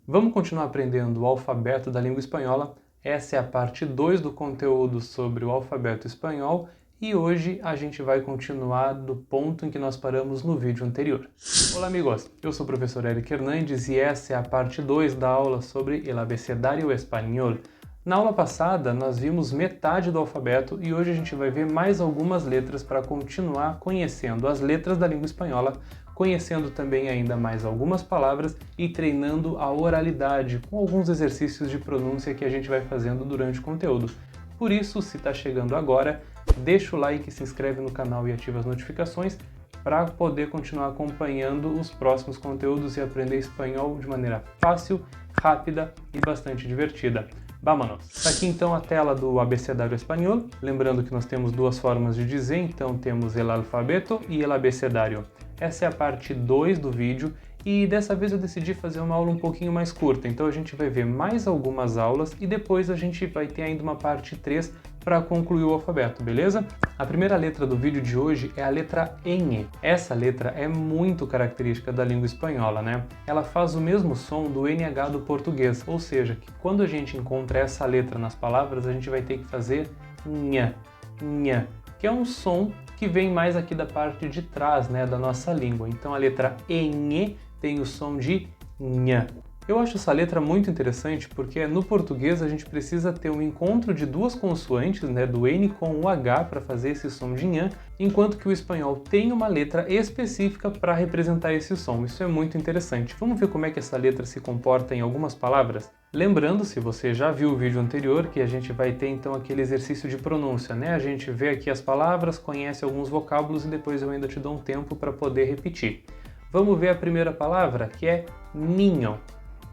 Vamos continuar aprendendo o alfabeto da língua espanhola. Essa é a parte 2 do conteúdo sobre o alfabeto espanhol e hoje a gente vai continuar do ponto em que nós paramos no vídeo anterior. Olá amigos, eu sou o professor Eric Hernandes e essa é a parte 2 da aula sobre el abecedario español. Na aula passada nós vimos metade do alfabeto e hoje a gente vai ver mais algumas letras para continuar conhecendo as letras da língua espanhola, conhecendo também ainda mais algumas palavras e treinando a oralidade com alguns exercícios de pronúncia que a gente vai fazendo durante o conteúdo. Por isso, se está chegando agora, deixa o like, se inscreve no canal e ativa as notificações para poder continuar acompanhando os próximos conteúdos e aprender espanhol de maneira fácil, rápida e bastante divertida. Vámonos! Está aqui então a tela do abecedário espanhol, lembrando que nós temos duas formas de dizer, então temos el alfabeto e el abecedario. Essa é a parte 2 do vídeo e dessa vez eu decidi fazer uma aula um pouquinho mais curta, então a gente vai ver mais algumas aulas e depois a gente vai ter ainda uma parte 3 para concluir o alfabeto, beleza? A primeira letra do vídeo de hoje é a letra ñ. Essa letra é muito característica da língua espanhola, né? Ela faz o mesmo som do NH do português, ou seja, que quando a gente encontra essa letra nas palavras, a gente vai ter que fazer nha, nha, que é um som que vem mais aqui da parte de trás, né, da nossa língua. Então a letra ñ tem o som de nha. Eu acho essa letra muito interessante porque no português a gente precisa ter um encontro de duas consoantes, né, do N com o H para fazer esse som de nha, enquanto que o espanhol tem uma letra específica para representar esse som. Isso é muito interessante. Vamos ver como é que essa letra se comporta em algumas palavras? Lembrando, se você já viu o vídeo anterior, que a gente vai ter então aquele exercício de pronúncia, né? A gente vê aqui as palavras, conhece alguns vocábulos e depois eu ainda te dou um tempo para poder repetir. Vamos ver a primeira palavra, que é niño.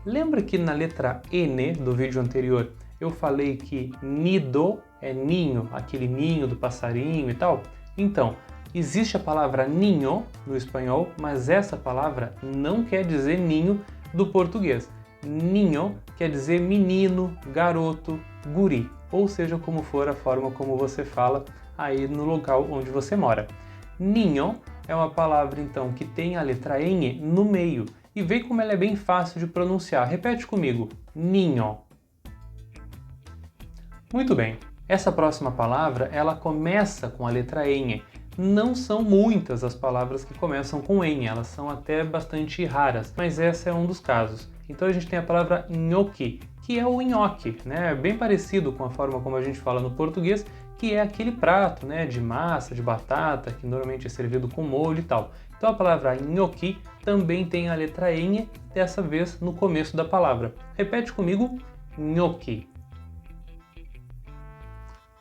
Lembra que na letra N do vídeo anterior eu falei que nido é ninho, aquele ninho do passarinho e tal? Então, existe a palavra niño no espanhol, mas essa palavra não quer dizer ninho do português. Niño quer dizer menino, garoto, guri, ou seja, como for a forma como você fala aí no local onde você mora. Niño é uma palavra então que tem a letra N no meio. E vê como ela é bem fácil de pronunciar. Repete comigo. Niño. Muito bem. Essa próxima palavra, ela começa com a letra N. Não são muitas as palavras que começam com N, elas são até bastante raras, mas essa é um dos casos. Então a gente tem a palavra nhoque, que é o nhoque, né? Bem parecido com a forma como a gente fala no português, que é aquele prato, né, de massa, de batata, que normalmente é servido com molho e tal. Então a palavra nhoque também tem a letra N, dessa vez no começo da palavra. Repete comigo, nhoque.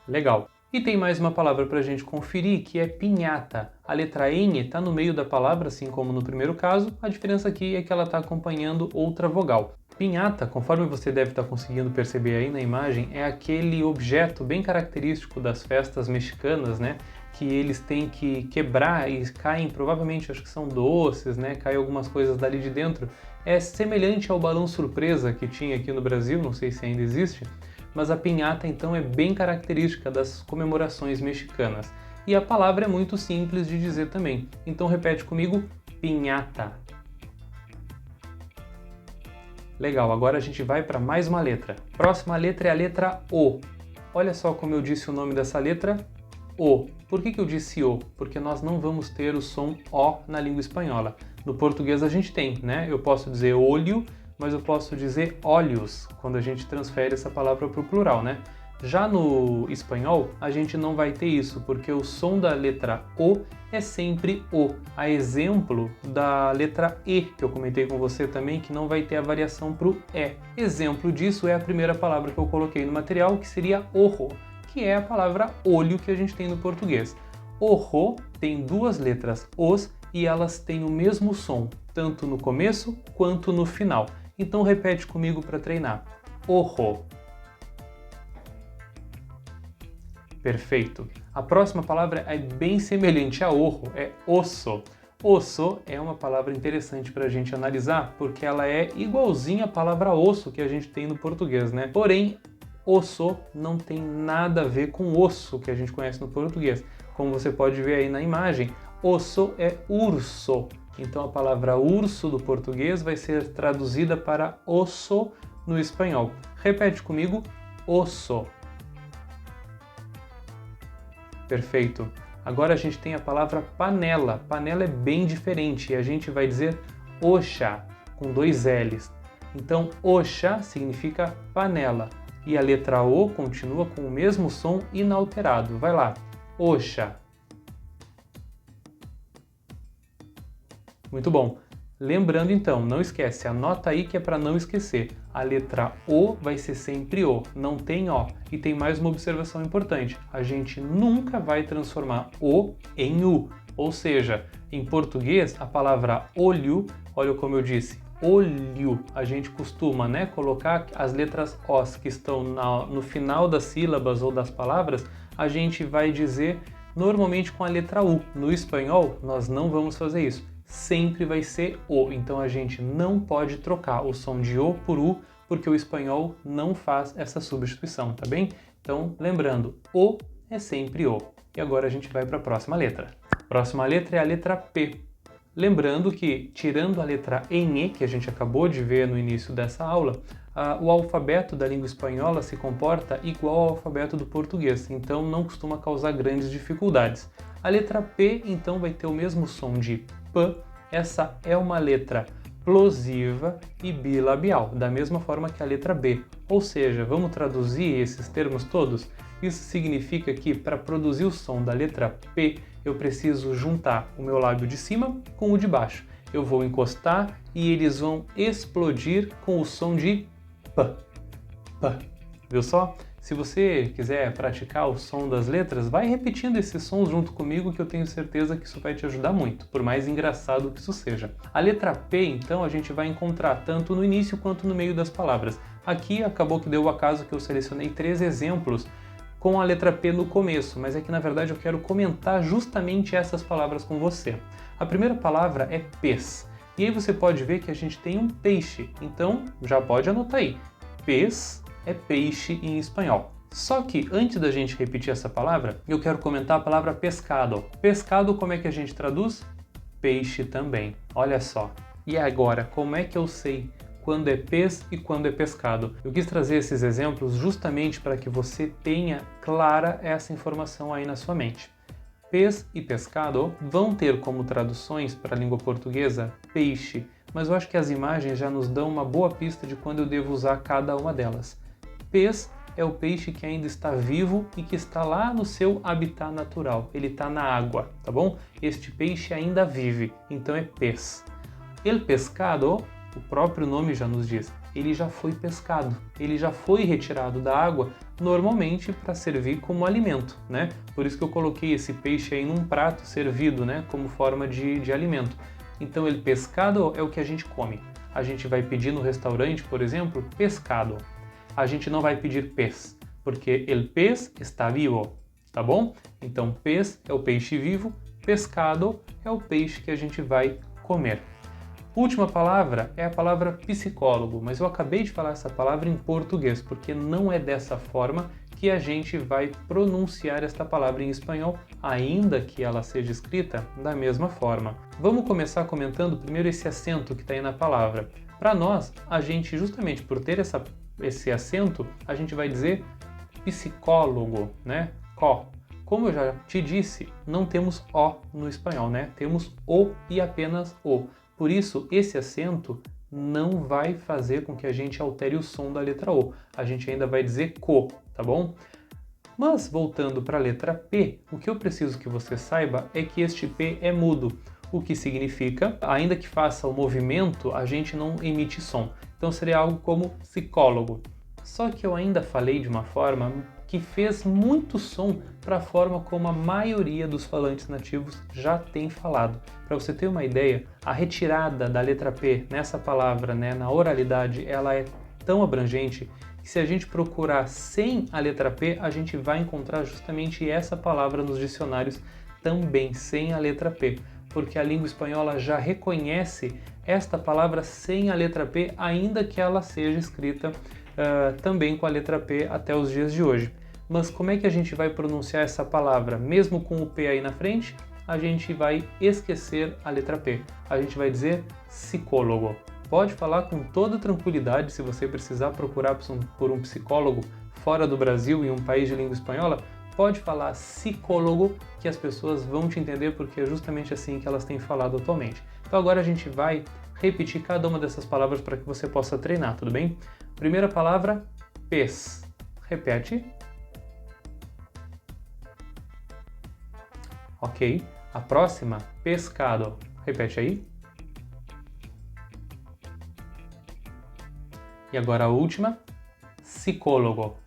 Legal. E tem mais uma palavra para a gente conferir, que é pinhata. A letra N está no meio da palavra, assim como no primeiro caso, a diferença aqui é que ela está acompanhando outra vogal. Pinhata, conforme você deve estar conseguindo perceber aí na imagem, é aquele objeto bem característico das festas mexicanas, né? Que eles têm que quebrar e caem, provavelmente, acho que são doces, né? Caem algumas coisas dali de dentro. É semelhante ao balão surpresa que tinha aqui no Brasil, não sei se ainda existe, mas a pinhata então é bem característica das comemorações mexicanas. E a palavra é muito simples de dizer também. Então repete comigo, pinhata. Legal, agora a gente vai para mais uma letra. Próxima letra é a letra O. Olha só como eu disse o nome dessa letra, O. Por que eu disse O? Porque nós não vamos ter o som O na língua espanhola. No português a gente tem, né? Eu posso dizer olho, mas eu posso dizer olhos, quando a gente transfere essa palavra para o plural, né? Já no espanhol, a gente não vai ter isso, porque o som da letra O é sempre O. A exemplo da letra E, que eu comentei com você também, que não vai ter a variação para o E. Exemplo disso é a primeira palavra que eu coloquei no material, que seria ojo, que é a palavra olho que a gente tem no português. Ojo tem duas letras Os e elas têm o mesmo som, tanto no começo quanto no final. Então repete comigo para treinar. Ojo. Perfeito. A próxima palavra é bem semelhante a ojo, é osso. Osso é uma palavra interessante para a gente analisar, porque ela é igualzinha à palavra osso que a gente tem no português, né? Porém, osso não tem nada a ver com osso que a gente conhece no português. Como você pode ver aí na imagem, osso é urso. Então a palavra urso do português vai ser traduzida para osso no espanhol. Repete comigo, osso. Perfeito. Agora a gente tem a palavra panela. Panela é bem diferente e a gente vai dizer oxa, com 2 L's. Então, oxa significa panela. E a letra O continua com o mesmo som inalterado. Vai lá, oxa. Muito bom. Lembrando então, não esquece, anota aí que é para não esquecer. A letra O vai ser sempre O, não tem O. E tem mais uma observação importante. A gente nunca vai transformar O em U. Ou seja, em português, a palavra olho, olha como eu disse, olho, a gente costuma, né, colocar as letras Os que estão no final das sílabas ou das palavras, a gente vai dizer normalmente com a letra U. No espanhol, nós não vamos fazer isso. Sempre vai ser O, então a gente não pode trocar o som de O por U, porque o espanhol não faz essa substituição, tá bem? Então, lembrando, O é sempre O. E agora a gente vai para a próxima letra. Próxima letra é a letra P. Lembrando que, tirando a letra E, que a gente acabou de ver no início dessa aula, o alfabeto da língua espanhola se comporta igual ao alfabeto do português, então não costuma causar grandes dificuldades. A letra P, então, vai ter o mesmo som de P. Essa é uma letra plosiva e bilabial, da mesma forma que a letra B. Ou seja, vamos traduzir esses termos todos? Isso significa que, para produzir o som da letra P, eu preciso juntar o meu lábio de cima com o de baixo. Eu vou encostar e eles vão explodir com o som de P. P. Viu só? Se você quiser praticar o som das letras, vai repetindo esses sons junto comigo que eu tenho certeza que isso vai te ajudar muito, por mais engraçado que isso seja. A letra P, então, a gente vai encontrar tanto no início quanto no meio das palavras. Aqui acabou que deu o acaso que eu selecionei 3 exemplos com a letra P no começo, mas é que na verdade eu quero comentar justamente essas palavras com você. A primeira palavra é pez, e aí você pode ver que a gente tem um peixe, então já pode anotar aí. Pez é peixe em espanhol. Só que antes da gente repetir essa palavra, eu quero comentar a palavra pescado. Pescado, como é que a gente traduz? Peixe também. Olha só. E agora, como é que eu sei quando é peixe e quando é pescado? Eu quis trazer esses exemplos justamente para que você tenha clara essa informação aí na sua mente. Peixe e pescado vão ter como traduções para a língua portuguesa peixe, mas eu acho que as imagens já nos dão uma boa pista de quando eu devo usar cada uma delas. Peixe é o peixe que ainda está vivo e que está lá no seu habitat natural. Ele está na água, tá bom? Este peixe ainda vive, então é peixe. El pescado, o próprio nome já nos diz, ele já foi pescado, ele já foi retirado da água, normalmente para servir como alimento, né? Por isso que eu coloquei esse peixe aí num prato servido, né? Como forma de alimento. Então, el pescado é o que a gente come. A gente vai pedir no restaurante, por exemplo, pescado. A gente não vai pedir pez, porque el pez está vivo, tá bom? Então, pez é o peixe vivo, pescado é o peixe que a gente vai comer. Última palavra é a palavra psicólogo, mas eu acabei de falar essa palavra em português, porque não é dessa forma que a gente vai pronunciar esta palavra em espanhol, ainda que ela seja escrita da mesma forma. Vamos começar comentando primeiro esse acento que está aí na palavra. Para nós, a gente, justamente por ter esse acento, a gente vai dizer psicólogo, né? Có. Como eu já te disse, não temos O no espanhol, né? Temos O e apenas O. Por isso, esse acento não vai fazer com que a gente altere o som da letra O. A gente ainda vai dizer co, tá bom? Mas, voltando para a letra P, o que eu preciso que você saiba é que este P é mudo, o que significa, ainda que faça o movimento, a gente não emite som. Então seria algo como psicólogo. Só que eu ainda falei de uma forma que fez muito som para a forma como a maioria dos falantes nativos já tem falado. Para você ter uma ideia, a retirada da letra P nessa palavra, né, na oralidade, ela é tão abrangente que se a gente procurar sem a letra P, a gente vai encontrar justamente essa palavra nos dicionários também, sem a letra P, porque a língua espanhola já reconhece esta palavra sem a letra P, ainda que ela seja escrita também com a letra P até os dias de hoje. Mas como é que a gente vai pronunciar essa palavra, mesmo com o P aí na frente? a gente vai esquecer a letra P. A gente vai dizer psicólogo. Pode falar com toda tranquilidade. Se você precisar procurar por um psicólogo fora do Brasil, em um país de língua espanhola, pode falar psicólogo, que as pessoas vão te entender, porque é justamente assim que elas têm falado atualmente. Então agora a gente vai repetir cada uma dessas palavras para que você possa treinar, tudo bem? Primeira palavra, pez. Repete. Ok. A próxima, pescado. Repete aí. E agora a última, psicólogo.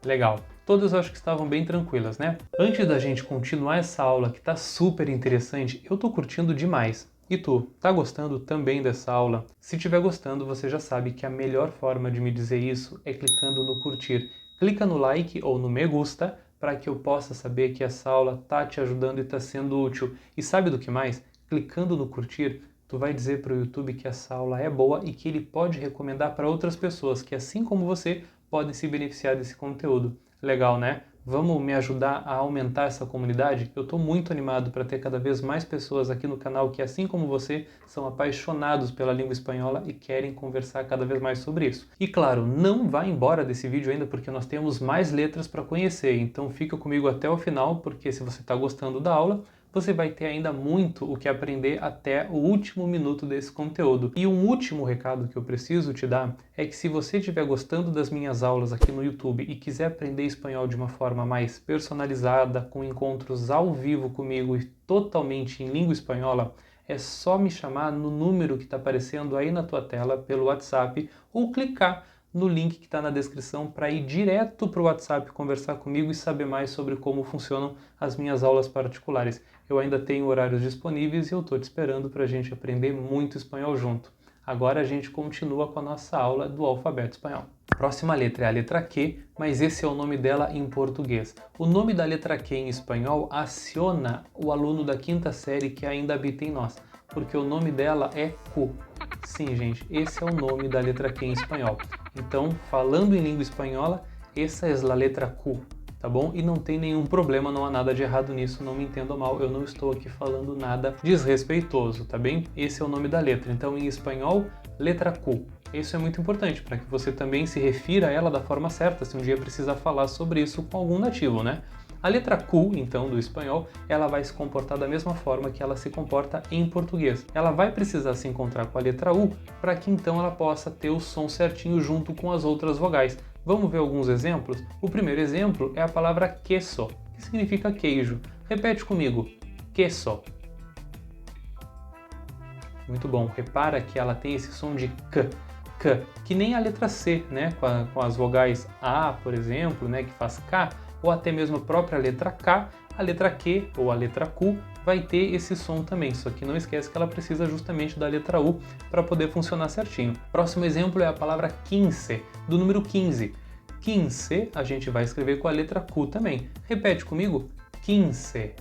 Legal. Todas eu acho que estavam bem tranquilas, né? Antes da gente continuar essa aula, que tá super interessante, eu tô curtindo demais. E tu, tá gostando também dessa aula? Se estiver gostando, você já sabe que a melhor forma de me dizer isso é clicando no curtir. Clica no like ou no me gusta para que eu possa saber que essa aula tá te ajudando e tá sendo útil. E sabe do que mais? Clicando no curtir, tu vai dizer para o YouTube que essa aula é boa e que ele pode recomendar para outras pessoas que, assim como você, podem se beneficiar desse conteúdo. Legal, né? Vamos me ajudar a aumentar essa comunidade? Eu estou muito animado para ter cada vez mais pessoas aqui no canal que, assim como você, são apaixonados pela língua espanhola e querem conversar cada vez mais sobre isso. E claro, não vá embora desse vídeo ainda, porque nós temos mais letras para conhecer, então fica comigo até o final, porque se você está gostando da aula, você vai ter ainda muito o que aprender até o último minuto desse conteúdo. E um último recado que eu preciso te dar é que se você estiver gostando das minhas aulas aqui no YouTube e quiser aprender espanhol de uma forma mais personalizada, com encontros ao vivo comigo e totalmente em língua espanhola, é só me chamar no número que está aparecendo aí na tua tela pelo WhatsApp ou clicar no link que está na descrição para ir direto para o WhatsApp conversar comigo e saber mais sobre como funcionam as minhas aulas particulares. Eu ainda tenho horários disponíveis e eu estou te esperando para a gente aprender muito espanhol junto. Agora a gente continua com a nossa aula do alfabeto espanhol. A próxima letra é a letra Q, mas esse é o nome dela em português. O nome da letra Q em espanhol aciona o aluno da quinta série que ainda habita em nós, porque o nome dela é Q. Sim, gente, esse é o nome da letra Q em espanhol. Então, falando em língua espanhola, essa é a letra Q, tá bom? E não tem nenhum problema, não há nada de errado nisso, não me entenda mal, eu não estou aqui falando nada desrespeitoso, tá bem? Esse é o nome da letra, então em espanhol, letra Q. Isso é muito importante, para que você também se refira a ela da forma certa, se um dia precisar falar sobre isso com algum nativo, né? A letra Q, então, do espanhol, ela vai se comportar da mesma forma que ela se comporta em português. Ela vai precisar se encontrar com a letra U para que então ela possa ter o som certinho junto com as outras vogais. Vamos ver alguns exemplos? O primeiro exemplo é a palavra queso, que significa queijo. Repete comigo, queso. Muito bom, repara que ela tem esse som de K, que nem a letra C, né? Com as vogais A, por exemplo, né? Que faz K, ou até mesmo a própria letra K, a letra Q ou a letra Q vai ter esse som também, só que não esquece que ela precisa justamente da letra U para poder funcionar certinho. Próximo exemplo é a palavra quince, do número 15. Quince a gente vai escrever com a letra Q também. Repete comigo, quince.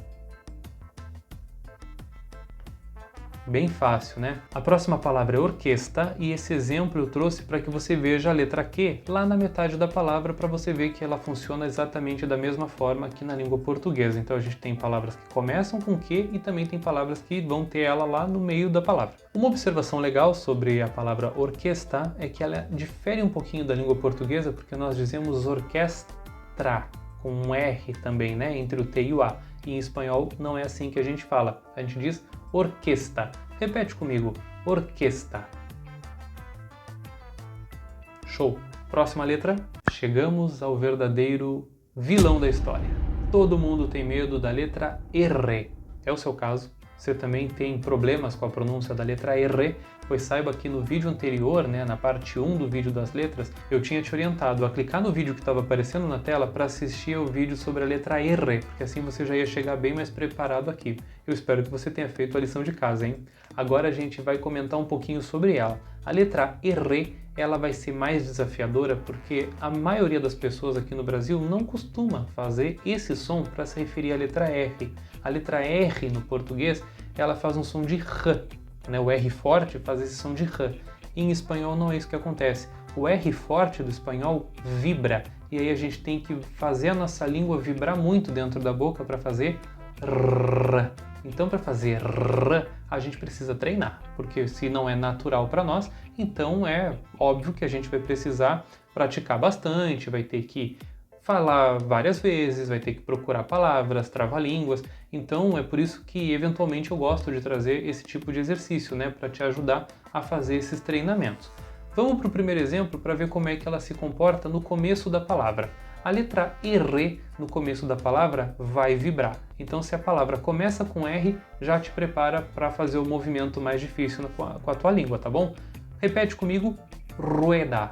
Bem fácil, né? A próxima palavra é orquestra e esse exemplo eu trouxe para que você veja a letra Q lá na metade da palavra para você ver que ela funciona exatamente da mesma forma que na língua portuguesa. Então a gente tem palavras que começam com Q e também tem palavras que vão ter ela lá no meio da palavra. Uma observação legal sobre a palavra orquestra é que ela difere um pouquinho da língua portuguesa porque nós dizemos orquestra com um R também, né? Entre o T e o A. E em espanhol não é assim que a gente fala. A gente diz orquestra. Repete comigo, orquestra. Show! Próxima letra. Chegamos ao verdadeiro vilão da história. Todo mundo tem medo da letra R. É o seu caso? Você também tem problemas com a pronúncia da letra R? Pois saiba que no vídeo anterior, né, na parte 1 do vídeo das letras, eu tinha te orientado a clicar no vídeo que estava aparecendo na tela para assistir ao vídeo sobre a letra R, porque assim você já ia chegar bem mais preparado aqui. Eu espero que você tenha feito a lição de casa, hein? Agora a gente vai comentar um pouquinho sobre ela. A letra R, ela vai ser mais desafiadora porque a maioria das pessoas aqui no Brasil não costuma fazer esse som para se referir à letra R. A letra R no português, ela faz um som de R, né? O R forte faz esse som de R. Em espanhol não é isso que acontece. O R forte do espanhol vibra, e aí a gente tem que fazer a nossa língua vibrar muito dentro da boca para fazer R. Então, para fazer R, a gente precisa treinar, porque se não é natural para nós, então é óbvio que a gente vai precisar praticar bastante, vai ter que falar várias vezes, vai ter que procurar palavras, trava-línguas. Então, é por isso que, eventualmente, eu gosto de trazer esse tipo de exercício, né, para te ajudar a fazer esses treinamentos. Vamos para o primeiro exemplo para ver como é que ela se comporta no começo da palavra. A letra R no começo da palavra vai vibrar. Então, se a palavra começa com R, já te prepara para fazer o movimento mais difícil com a tua língua, tá bom? Repete comigo, rueda.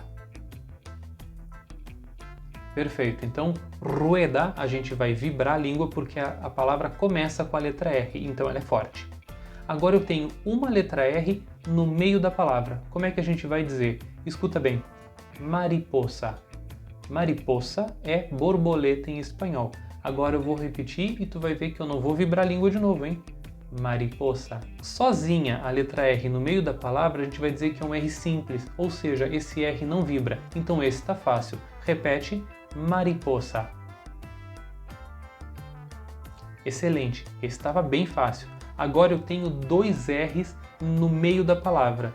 Perfeito. Então, rueda, a gente vai vibrar a língua porque a palavra começa com a letra R, então ela é forte. Agora eu tenho uma letra R no meio da palavra. Como é que a gente vai dizer? Escuta bem. Mariposa. Mariposa é borboleta em espanhol. Agora eu vou repetir e tu vai ver que eu não vou vibrar a língua de novo, hein? Mariposa. Sozinha a letra R no meio da palavra, a gente vai dizer que é um R simples, ou seja, esse R não vibra. Então esse está fácil. Repete, mariposa. Excelente, esse estava bem fácil. Agora eu tenho dois R's no meio da palavra.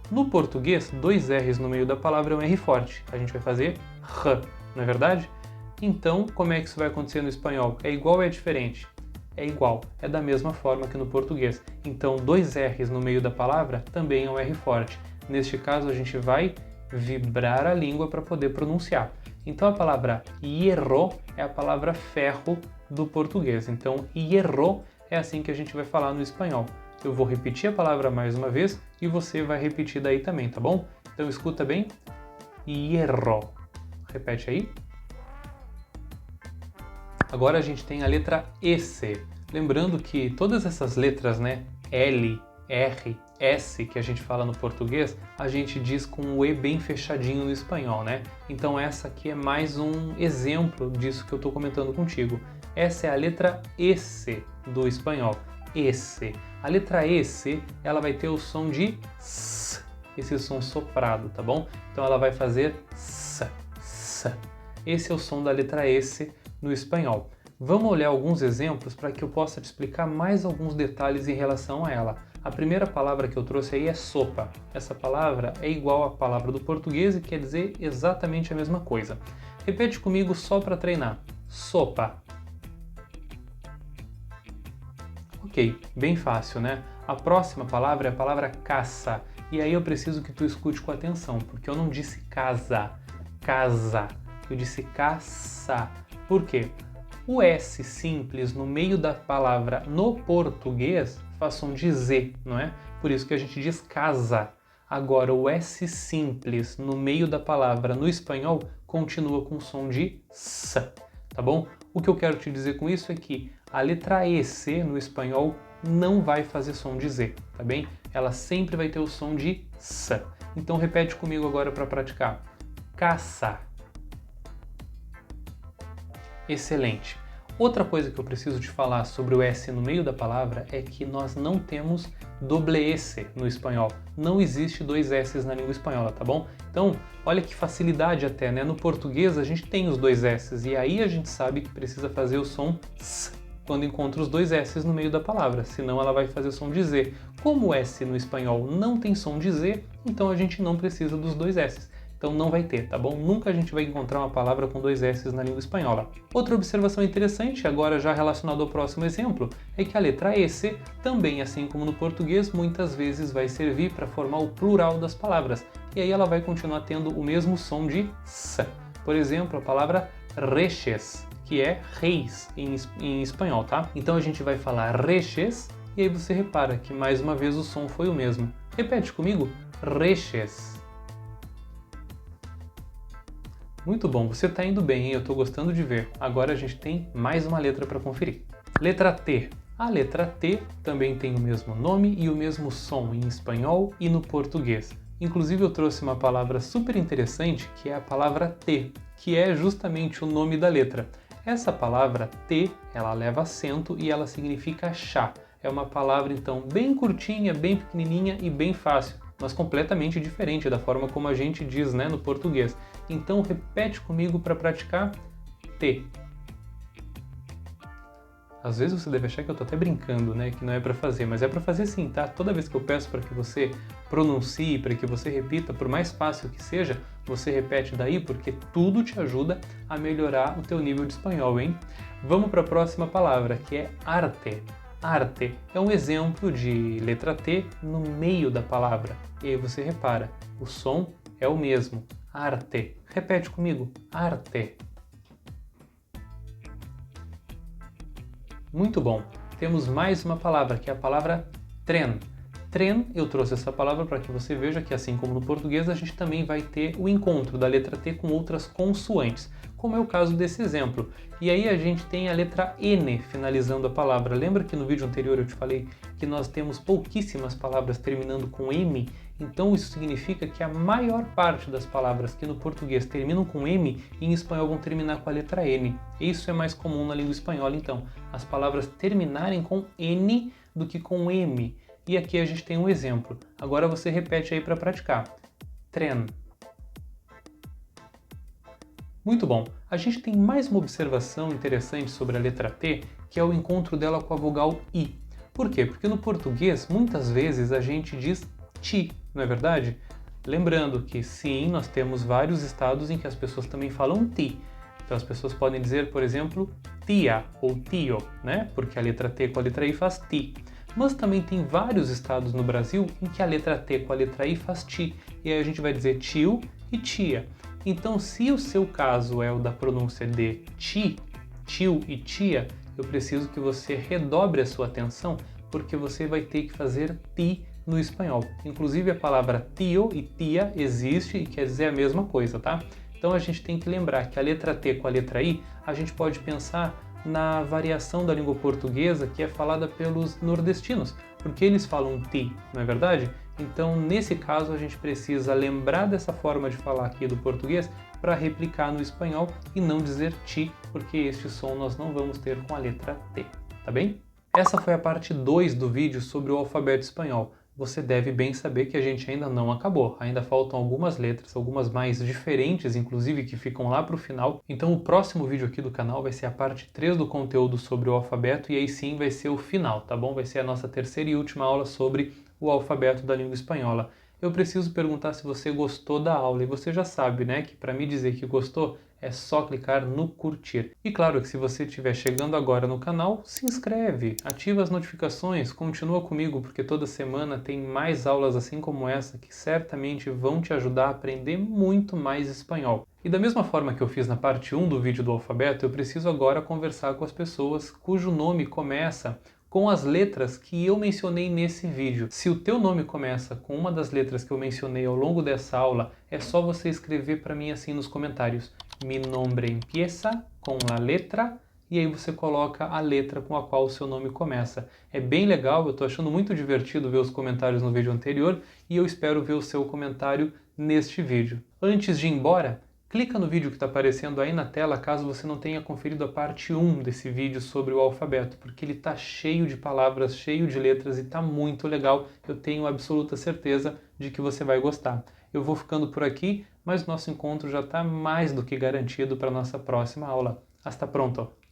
No português, dois R's no meio da palavra é um R forte. A gente vai fazer R, não é verdade? Então, como é que isso vai acontecer no espanhol? É igual ou é diferente? É igual, é da mesma forma que no português. Então, dois R's no meio da palavra também é um R forte. Neste caso, a gente vai vibrar a língua para poder pronunciar. Então, a palavra hierro é a palavra ferro do português. Então, hierro é assim que a gente vai falar no espanhol. Eu vou repetir a palavra mais uma vez e você vai repetir daí também, tá bom? Então, escuta bem. Hierro. Repete aí. Agora a gente tem a letra S. Lembrando que todas essas letras, né? L, R, S, que a gente fala no português, a gente diz com o E bem fechadinho no espanhol, né? Então essa aqui é mais um exemplo disso que eu estou comentando contigo. Essa é a letra S do espanhol. S. A letra S, ela vai ter o som de S, esse som soprado, tá bom? Então ela vai fazer S, S. Esse é o som da letra S no espanhol. Vamos olhar alguns exemplos para que eu possa te explicar mais alguns detalhes em relação a ela. A primeira palavra que eu trouxe aí é sopa. Essa palavra é igual à palavra do português e quer dizer exatamente a mesma coisa. Repete comigo só para treinar. Sopa. Ok, bem fácil, né? A próxima palavra é a palavra caça. E aí eu preciso que tu escute com atenção, porque eu não disse casa, casa. Eu disse caça. Por quê? O S simples no meio da palavra no português faz som de Z, não é? Por isso que a gente diz casa. Agora o S simples no meio da palavra no espanhol continua com som de S, tá bom? O que eu quero te dizer com isso é que a letra EC no espanhol não vai fazer som de Z, tá bem? Ela sempre vai ter o som de S. Então repete comigo agora para praticar. Caça. Excelente. Outra coisa que eu preciso te falar sobre o S no meio da palavra é que nós não temos doble S no espanhol. Não existe dois S's na língua espanhola, tá bom? Então, olha que facilidade até, né? No português a gente tem os dois S's e aí a gente sabe que precisa fazer o som S quando encontra os dois S's no meio da palavra, senão ela vai fazer o som de Z. Como o S no espanhol não tem som de Z, então a gente não precisa dos dois S's. Então não vai ter, tá bom? Nunca a gente vai encontrar uma palavra com dois S's na língua espanhola. Outra observação interessante, agora já relacionada ao próximo exemplo, é que a letra S, também assim como no português, muitas vezes vai servir para formar o plural das palavras. E aí ela vai continuar tendo o mesmo som de S. Por exemplo, a palavra reyes, que é reis em espanhol, tá? Então a gente vai falar reyes e aí você repara que mais uma vez o som foi o mesmo. Repete comigo, reyes. Muito bom, você está indo bem, hein? Eu estou gostando de ver. Agora a gente tem mais uma letra para conferir. Letra T. A letra T também tem o mesmo nome e o mesmo som em espanhol e no português. Inclusive eu trouxe uma palavra super interessante que é a palavra T, que é justamente o nome da letra. Essa palavra T, ela leva acento e ela significa chá. É uma palavra então bem curtinha, bem pequenininha e bem fácil. mas completamente diferente da forma como a gente diz, né, no português. Então repete comigo para praticar T. Às vezes você deve achar que eu tô até brincando, né, que não é para fazer, mas é para fazer sim, tá? Toda vez que eu peço para que você pronuncie, para que você repita, por mais fácil que seja, você repete daí, porque tudo te ajuda a melhorar o teu nível de espanhol, hein? Vamos para a próxima palavra, que é arte. Arte é um exemplo de letra T no meio da palavra. E aí você repara, o som é o mesmo. Arte. Repete comigo. Arte. Muito bom. Temos mais uma palavra, que é a palavra tren. Tren, eu trouxe essa palavra para que você veja que, assim como no português, a gente também vai ter o encontro da letra T com outras consoantes, como é o caso desse exemplo. E aí a gente tem a letra N finalizando a palavra. Lembra que no vídeo anterior eu te falei que nós temos pouquíssimas palavras terminando com M? Então isso significa que a maior parte das palavras que no português terminam com M, em espanhol vão terminar com a letra N. Isso é mais comum na língua espanhola, então. As palavras terminarem com N do que com M. E aqui a gente tem um exemplo. Agora você repete aí para praticar. Tren. Muito bom. A gente tem mais uma observação interessante sobre a letra T, que é o encontro dela com a vogal I. Por quê? Porque no português, muitas vezes a gente diz ti, não é verdade? Lembrando que sim, nós temos vários estados em que as pessoas também falam ti. Então as pessoas podem dizer, por exemplo, tia ou tio, né? Porque a letra T com a letra I faz ti. Mas também tem vários estados no Brasil em que a letra T com a letra I faz ti. E aí a gente vai dizer tio e tia. Então, se o seu caso é o da pronúncia de ti, tio e tia, eu preciso que você redobre a sua atenção, porque você vai ter que fazer ti no espanhol. Inclusive a palavra tio e tia existe e quer dizer a mesma coisa, tá? Então a gente tem que lembrar que a letra T com a letra I, a gente pode pensar na variação da língua portuguesa que é falada pelos nordestinos, porque eles falam ti, não é verdade? Então, nesse caso, a gente precisa lembrar dessa forma de falar aqui do português para replicar no espanhol e não dizer ti, porque este som nós não vamos ter com a letra T, tá bem? Essa foi a parte 2 do vídeo sobre o alfabeto espanhol. Você deve bem saber que a gente ainda não acabou. Ainda faltam algumas letras, algumas mais diferentes, inclusive, que ficam lá para o final. Então o próximo vídeo aqui do canal vai ser a parte 3 do conteúdo sobre o alfabeto e aí sim vai ser o final, tá bom? Vai ser a nossa terceira e última aula sobre o alfabeto da língua espanhola. Eu preciso perguntar se você gostou da aula e você já sabe, né, que para me dizer que gostou é só clicar no curtir. E claro que se você estiver chegando agora no canal, se inscreve, ativa as notificações, continua comigo porque toda semana tem mais aulas assim como essa que certamente vão te ajudar a aprender muito mais espanhol. E da mesma forma que eu fiz na parte 1 do vídeo do alfabeto, eu preciso agora conversar com as pessoas cujo nome começa com as letras que eu mencionei nesse vídeo. Se o teu nome começa com uma das letras que eu mencionei ao longo dessa aula, é só você escrever para mim assim nos comentários. Mi nombre empieza com la letra, e aí você coloca a letra com a qual o seu nome começa. É bem legal, eu estou achando muito divertido ver os comentários no vídeo anterior e eu espero ver o seu comentário neste vídeo. Antes de ir embora, clica no vídeo que está aparecendo aí na tela caso você não tenha conferido a parte 1 desse vídeo sobre o alfabeto, porque ele está cheio de palavras, cheio de letras e está muito legal. Eu tenho absoluta certeza de que você vai gostar. Eu vou ficando por aqui, mas nosso encontro já está mais do que garantido para a nossa próxima aula. Hasta pronto!